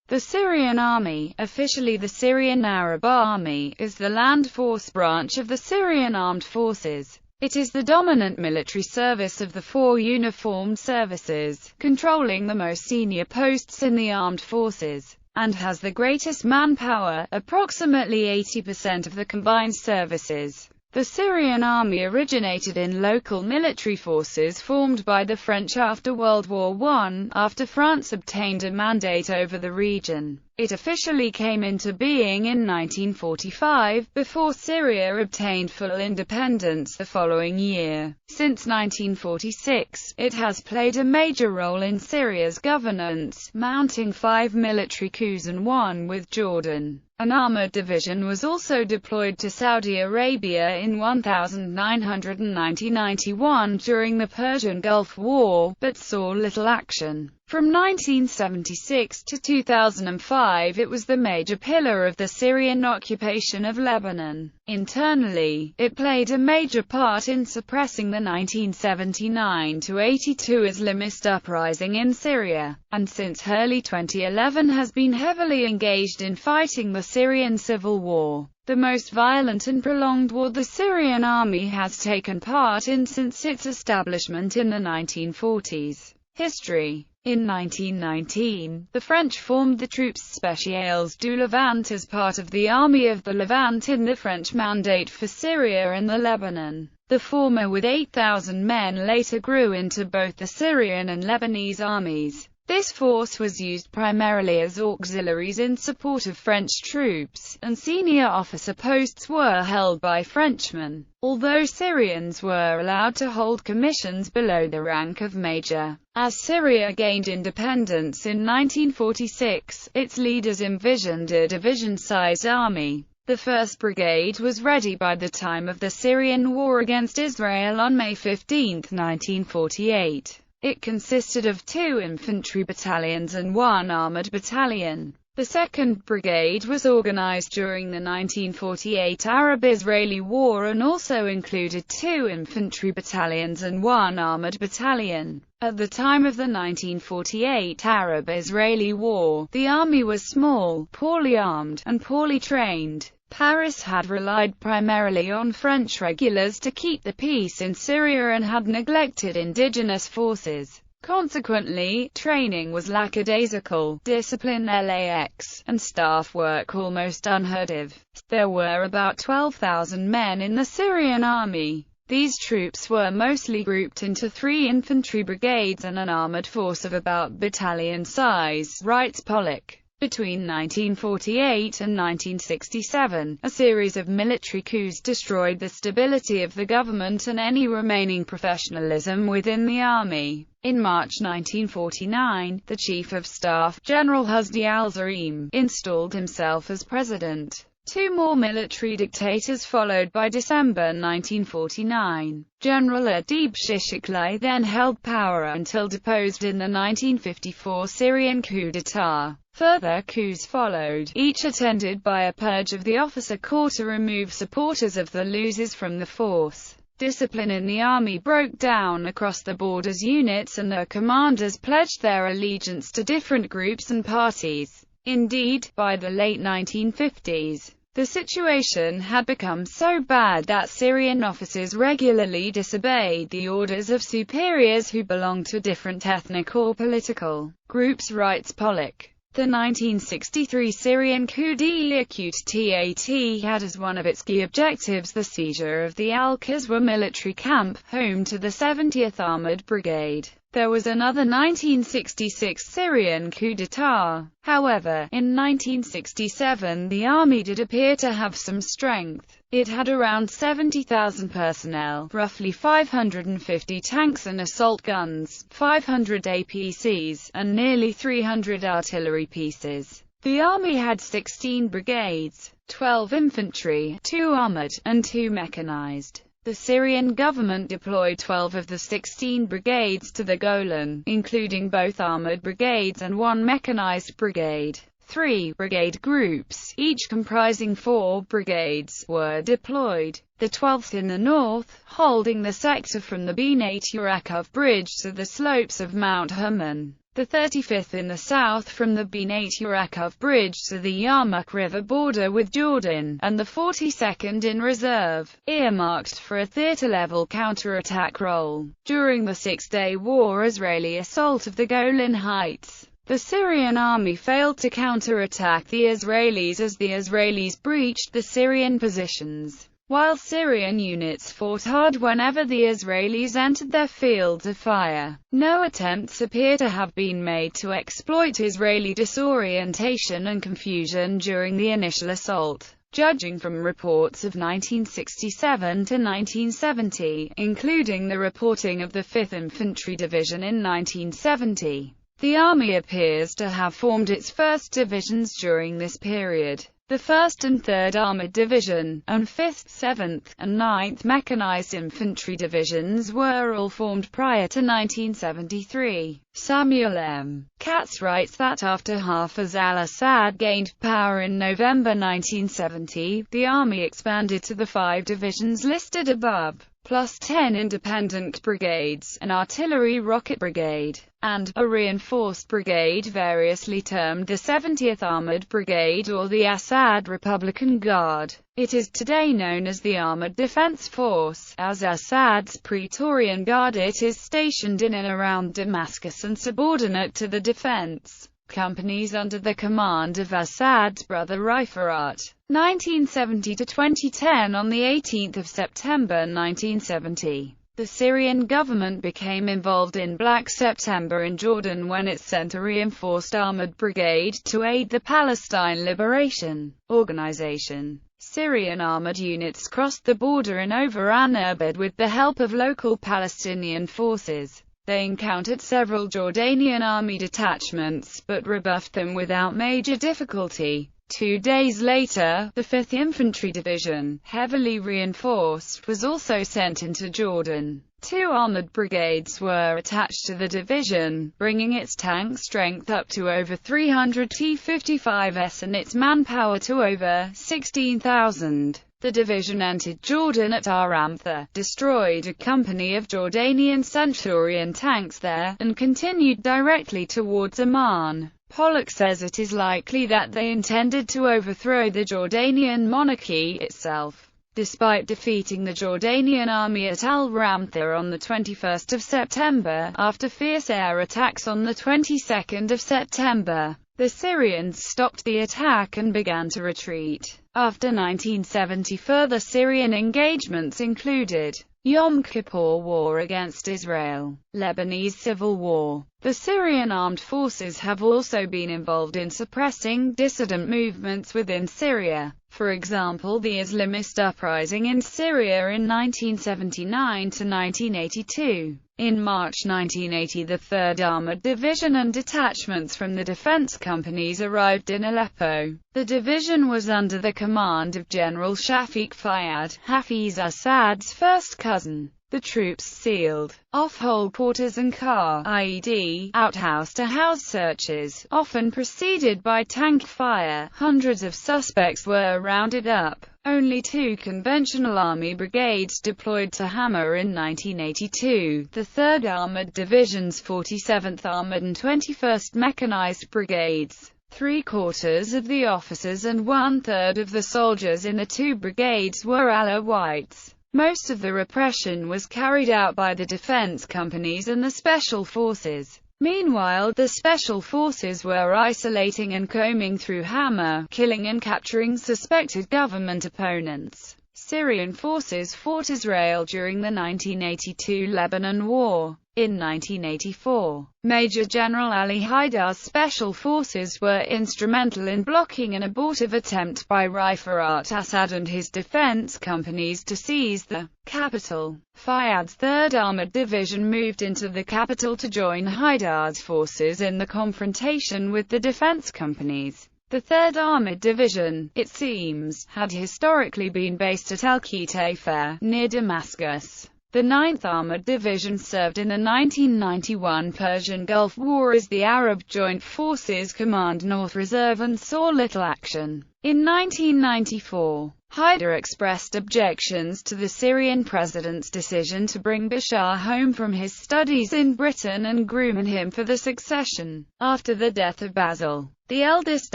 The Syrian Army, officially the Syrian Arab Army, is the land force branch of the Syrian Armed Forces. It is the dominant military service of the four uniformed services, controlling the most senior posts in the armed forces, and has the greatest manpower, approximately 80% of the combined services. The Syrian Army originated in local military forces formed by the French after World War I, after France obtained a mandate over the region. It officially came into being in 1945, before Syria obtained full independence the following year. Since 1946, it has played a major role in Syria's governance, mounting 5 military coups and 1 with Jordan. An armored division was also deployed to Saudi Arabia in 1990–91 during the Persian Gulf War, but saw little action. From 1976 to 2005 it was the major pillar of the Syrian occupation of Lebanon. Internally, it played a major part in suppressing the 1979–82 Islamist uprising in Syria, and since early 2011 has been heavily engaged in fighting the Syrian Civil War, the most violent and prolonged war the Syrian Army has taken part in since its establishment in the 1940s. History. In 1919, the French formed the Troupes Spéciales du Levant as part of the Army of the Levant in the French Mandate for Syria and the Lebanon. The former, with 8,000 men, later grew into both the Syrian and Lebanese armies. This force was used primarily as auxiliaries in support of French troops, and senior officer posts were held by Frenchmen, although Syrians were allowed to hold commissions below the rank of major. As Syria gained independence in 1946, its leaders envisioned a division-sized army. The 1st Brigade was ready by the time of the Syrian War against Israel on May 15, 1948. It consisted of 2 infantry battalions and 1 armored battalion. The 2nd Brigade was organized during the 1948 Arab-Israeli War and also included 2 infantry battalions and 1 armored battalion. At the time of the 1948 Arab-Israeli War, the army was small, poorly armed, and poorly trained. Paris had relied primarily on French regulars to keep the peace in Syria and had neglected indigenous forces. Consequently, training was lackadaisical, discipline lax, and staff work almost unheard of. There were about 12,000 men in the Syrian army. These troops were mostly grouped into 3 infantry brigades and an armored force of about battalion size, writes Pollock. Between 1948 and 1967, a series of military coups destroyed the stability of the government and any remaining professionalism within the army. In March 1949, the Chief of Staff, General Husni al-Za'im, installed himself as president. 2 more military dictators followed by December 1949. General Adib Shishakli then held power until deposed in the 1954 Syrian coup d'état. Further coups followed, each attended by a purge of the officer corps to remove supporters of the losers from the force. Discipline in the army broke down across the board as units and their commanders pledged their allegiance to different groups and parties. Indeed, by the late 1950s, the situation had become so bad that Syrian officers regularly disobeyed the orders of superiors who belonged to different ethnic or political groups, writes Pollock. The 1963 Syrian coup d'état had as one of its key objectives the seizure of the Al-Qaswa military camp, home to the 70th Armored Brigade. There was another 1966 Syrian coup d'état. However, in 1967 the army did appear to have some strength. It had around 70,000 personnel, roughly 550 tanks and assault guns, 500 APCs, and nearly 300 artillery pieces. The army had 16 brigades, 12 infantry, 2 armored, and 2 mechanized. The Syrian government deployed 12 of the 16 brigades to the Golan, including both armored brigades and 1 mechanized brigade. 3 brigade groups, each comprising 4 brigades, were deployed. The 12th in the north, holding the sector from the Bnei Turakov bridge to the slopes of Mount Hermon. the 35th in the south from the Bneit Yaakov Bridge to the Yarmouk River border with Jordan, and the 42nd in reserve, earmarked for a theater-level counterattack role. During the Six-Day War Israeli assault of the Golan Heights, the Syrian army failed to counterattack the Israelis as the Israelis breached the Syrian positions, while Syrian units fought hard whenever the Israelis entered their fields of fire. No attempts appear to have been made to exploit Israeli disorientation and confusion during the initial assault. Judging from reports of 1967 to 1970, including the reporting of the 5th Infantry Division in 1970, the Army appears to have formed its first divisions during this period. The 1st and 3rd Armored Division, and 5th, 7th, and 9th Mechanized Infantry Divisions were all formed prior to 1973. Samuel M. Katz writes that after Hafez al-Assad gained power in November 1970, the army expanded to the 5 divisions listed above, plus 10 independent brigades, an artillery rocket brigade, and a reinforced brigade variously termed the 70th Armored Brigade or the Assad Republican Guard. It is today known as the Armored Defense Force. As Assad's Praetorian Guard, it is stationed in and around Damascus and subordinate to the defense companies under the command of Assad's brother Rifaat. 1970 to 2010. On the 18th of September 1970, the Syrian government became involved in Black September in Jordan when it sent a reinforced armored brigade to aid the Palestine Liberation Organization. Syrian armored units crossed the border and overran Irbid with the help of local Palestinian forces. They encountered several Jordanian army detachments, but rebuffed them without major difficulty. 2 days later, the 5th Infantry Division, heavily reinforced, was also sent into Jordan. 2 armored brigades were attached to the division, bringing its tank strength up to over 300 T-55s and its manpower to over 16,000. The division entered Jordan at Aramtha, destroyed a company of Jordanian Centurion tanks there, and continued directly towards Amman. Pollock says it is likely that they intended to overthrow the Jordanian monarchy itself. Despite defeating the Jordanian army at al-Ramtha on the 21st of September, after fierce air attacks on the 22nd of September, the Syrians stopped the attack and began to retreat. After 1970, further Syrian engagements included Yom Kippur War against Israel, Lebanese Civil War. The Syrian Armed Forces have also been involved in suppressing dissident movements within Syria. For example, the Islamist uprising in Syria in 1979 to 1982. In March 1980, the 3rd Armored Division and detachments from the defense companies arrived in Aleppo. The division was under the command of General Shafiq Fayyad, Hafiz Assad's first cousin. The troops sealed off whole quarters and car, i.e., outhouse-to-house searches, often preceded by tank fire. Hundreds of suspects were rounded up. Only 2 conventional army brigades deployed to Hama in 1982, the 3rd Armored Division's 47th Armored and 21st Mechanized Brigades. 3/4 of the officers and 1/3 of the soldiers in the 2 brigades were Alawites. Most of the repression was carried out by the defense companies and the special forces. Meanwhile, the special forces were isolating and combing through Hama, killing and capturing suspected government opponents. Syrian forces fought Israel during the 1982 Lebanon War. In 1984, Major General Ali Haidar's special forces were instrumental in blocking an abortive attempt by Rifaat Assad and his defense companies to seize the capital. Fayyad's 3rd Armored Division moved into the capital to join Haidar's forces in the confrontation with the defense companies. The 3rd Armored Division, it seems, had historically been based at El-Kitaifa, near Damascus. The 9th Armored Division served in the 1991 Persian Gulf War as the Arab Joint Forces Command North Reserve and saw little action. In 1994, Haider expressed objections to the Syrian president's decision to bring Bashar home from his studies in Britain and groom him for the succession. After the death of Basil, the eldest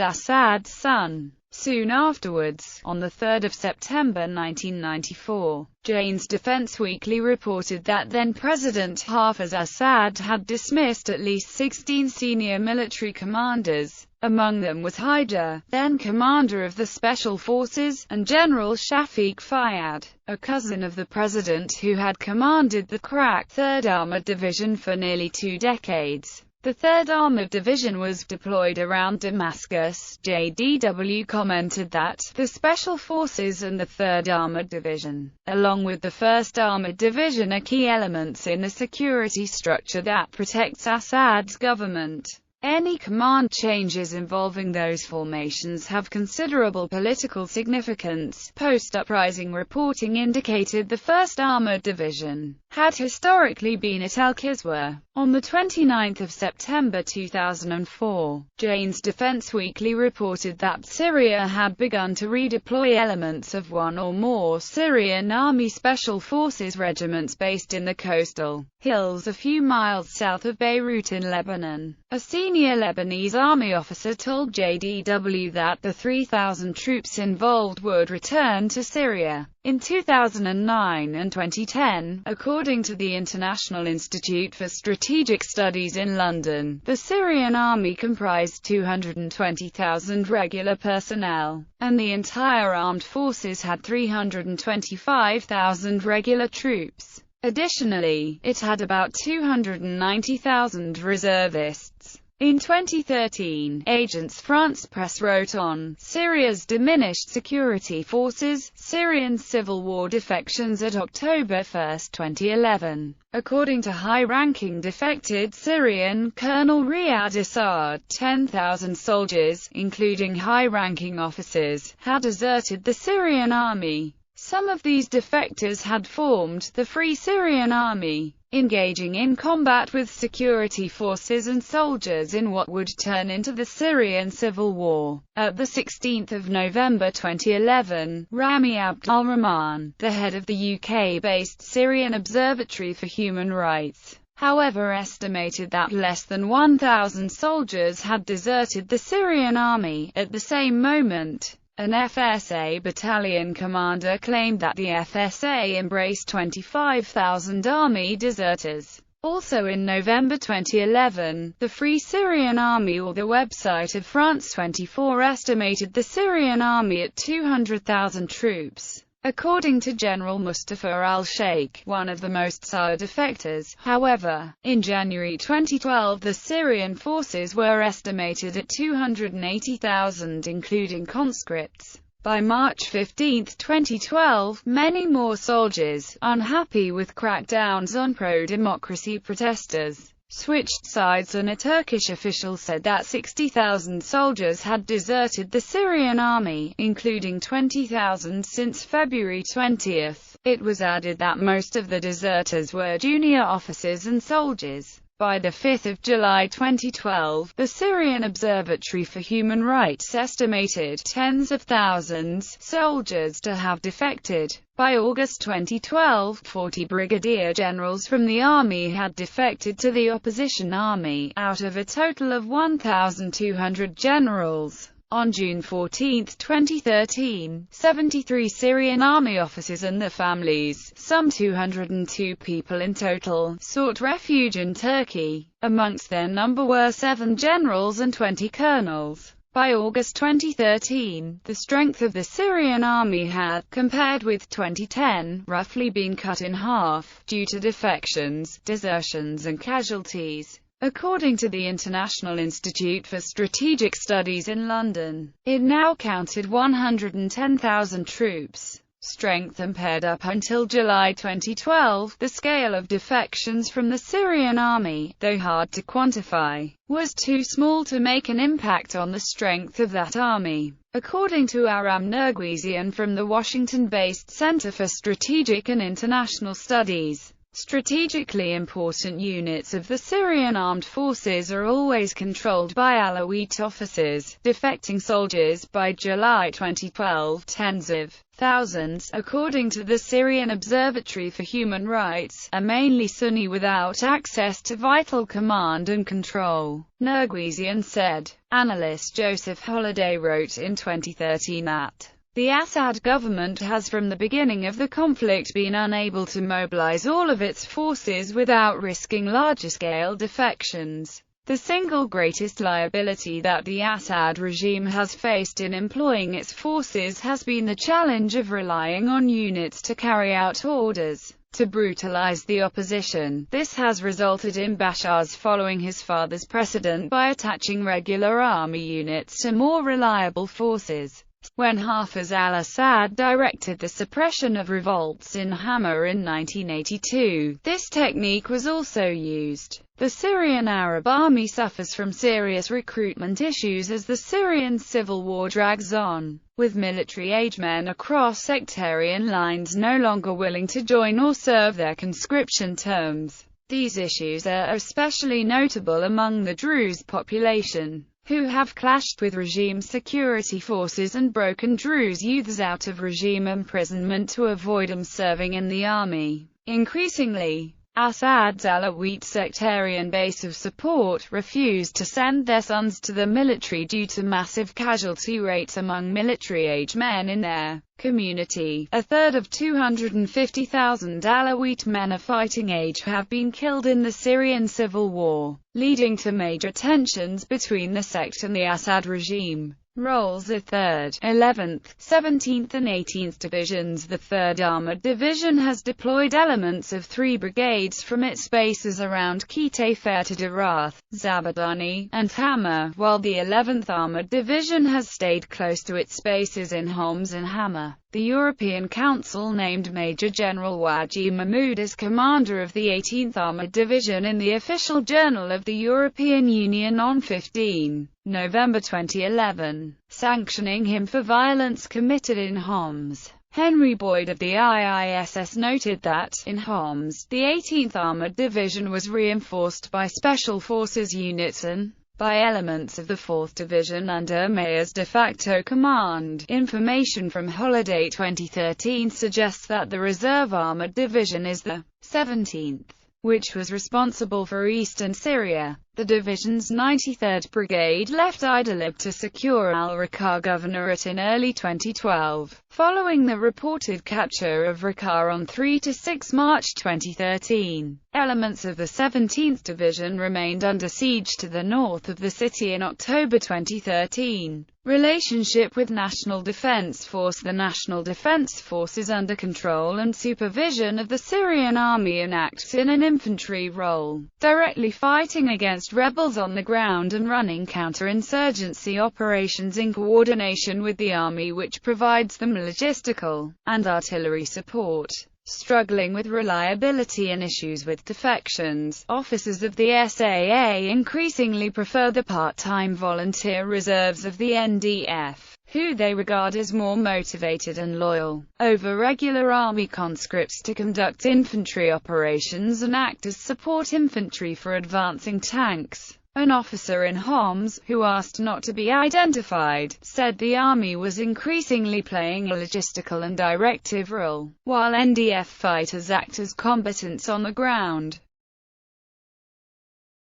Assad's son, soon afterwards, on 3 September 1994, Jane's Defense Weekly reported that then-President Hafez Assad had dismissed at least 16 senior military commanders. Among them was Haider, then commander of the Special Forces, and General Shafiq Fayyad, a cousin of the president who had commanded the crack 3rd Armored Division for nearly 2 decades. The 3rd Armored Division was deployed around Damascus. JDW commented that the Special Forces and the 3rd Armored Division, along with the 1st Armored Division, are key elements in the security structure that protects Assad's government. Any command changes involving those formations have considerable political significance. Post-uprising reporting indicated the 1st Armored Division had historically been at El-Kiswa. On 29 September 2004, Jane's Defense Weekly reported that Syria had begun to redeploy elements of one or more Syrian Army Special Forces regiments based in the coastal hills a few miles south of Beirut in Lebanon. A senior Lebanese army officer told JDW that the 3,000 troops involved would return to Syria in 2009 and 2010, according to the International Institute for Strategic Studies in London. The Syrian Army comprised 220,000 regular personnel, and the entire armed forces had 325,000 regular troops. Additionally, it had about 290,000 reservists. In 2013, Agence France Presse wrote on Syria's diminished security forces, Syrian Civil War defections at October 1, 2011. According to high-ranking defected Syrian Colonel Riyad Assad, 10,000 soldiers, including high-ranking officers, had deserted the Syrian army. Some of these defectors had formed the Free Syrian Army, engaging in combat with security forces and soldiers in what would turn into the Syrian Civil War. At the 16th of November 2011, Rami Abdul-Rahman, the head of the UK-based Syrian Observatory for Human Rights, however, estimated that less than 1,000 soldiers had deserted the Syrian army. At the same moment, an FSA battalion commander claimed that the FSA embraced 25,000 army deserters. Also in November 2011, the Free Syrian Army, or the website of France 24, estimated the Syrian army at 200,000 troops. According to General Mustafa al-Sheikh, one of the most sought defectors, however, in January 2012 the Syrian forces were estimated at 280,000 including conscripts. By March 15, 2012, many more soldiers, unhappy with crackdowns on pro-democracy protesters, switched sides, and a Turkish official said that 60,000 soldiers had deserted the Syrian army, including 20,000 since February 20. It was added that most of the deserters were junior officers and soldiers. By 5 July 2012, the Syrian Observatory for Human Rights estimated tens of thousands soldiers to have defected. By August 2012, 40 brigadier generals from the army had defected to the opposition army, out of a total of 1,200 generals. On June 14, 2013, 73 Syrian army officers and their families, some 202 people in total, sought refuge in Turkey. Amongst their number were 7 generals and 20 colonels. By August 2013, the strength of the Syrian army had, compared with 2010, roughly been cut in half, due to defections, desertions and casualties. According to the International Institute for Strategic Studies in London, it now counted 110,000 troops. Strength impaired. Up until July 2012, the scale of defections from the Syrian army, though hard to quantify, was too small to make an impact on the strength of that army. According to Aram Nerguizian from the Washington-based Center for Strategic and International Studies, Strategically important units of the Syrian Armed Forces are always controlled by Alawite officers, defecting soldiers. By July 2012, tens of thousands, according to the Syrian Observatory for Human Rights, are mainly Sunni without access to vital command and control, Nerguesian said. Analyst Joseph Holliday wrote in 2013 that the Assad government has from the beginning of the conflict been unable to mobilize all of its forces without risking larger-scale defections. The single greatest liability that the Assad regime has faced in employing its forces has been the challenge of relying on units to carry out orders to brutalize the opposition. This has resulted in Bashar's following his father's precedent by attaching regular army units to more reliable forces. When Hafez al-Assad directed the suppression of revolts in Hama in 1982, this technique was also used. The Syrian Arab Army suffers from serious recruitment issues as the Syrian Civil War drags on, with military-age men across sectarian lines no longer willing to join or serve their conscription terms. These issues are especially notable among the Druze population, who have clashed with regime security forces and broken Druze youths out of regime imprisonment to avoid them serving in the army. Increasingly, Assad's Alawite sectarian base of support refused to send their sons to the military due to massive casualty rates among military-age men in their community. A third of 250,000 Alawite men of fighting age have been killed in the Syrian Civil War, leading to major tensions between the sect and the Assad regime. Roles: the 3rd, 11th, 17th and 18th Divisions. The 3rd Armored Division has deployed elements of 3 brigades from its bases around Kitafer to Darath, Zabadani, and Hama, while the 11th Armored Division has stayed close to its bases in Homs and Hama. The European Council named Major General Waji Mahmoud as commander of the 18th Armored Division in the official Journal of the European Union on 15 November 2011, sanctioning him for violence committed in Homs. Henry Boyd of the IISS noted that, in Homs, the 18th Armored Division was reinforced by Special Forces units and by elements of the 4th Division under Mayer's de facto command. Information from Holiday 2013 suggests that the Reserve Armored Division is the 17th, which was responsible for eastern Syria. The division's 93rd Brigade left Idlib to secure al-Raqqa Governorate in early 2012, following the reported capture of Raqqa on 3–6 March 2013. Elements of the 17th Division remained under siege to the north of the city in October 2013. Relationship with National Defense Force. The National Defense Force is under control and supervision of the Syrian Army and acts in an infantry role, directly fighting against rebels on the ground and running counter-insurgency operations in coordination with the army, which provides them logistical and artillery support. Struggling with reliability and issues with defections, officers of the SAA increasingly prefer the part-time volunteer reserves of the NDF, who they regard as more motivated and loyal, over regular army conscripts to conduct infantry operations and act as support infantry for advancing tanks. An officer in Homs, who asked not to be identified, said the army was increasingly playing a logistical and directive role, while NDF fighters act as combatants on the ground.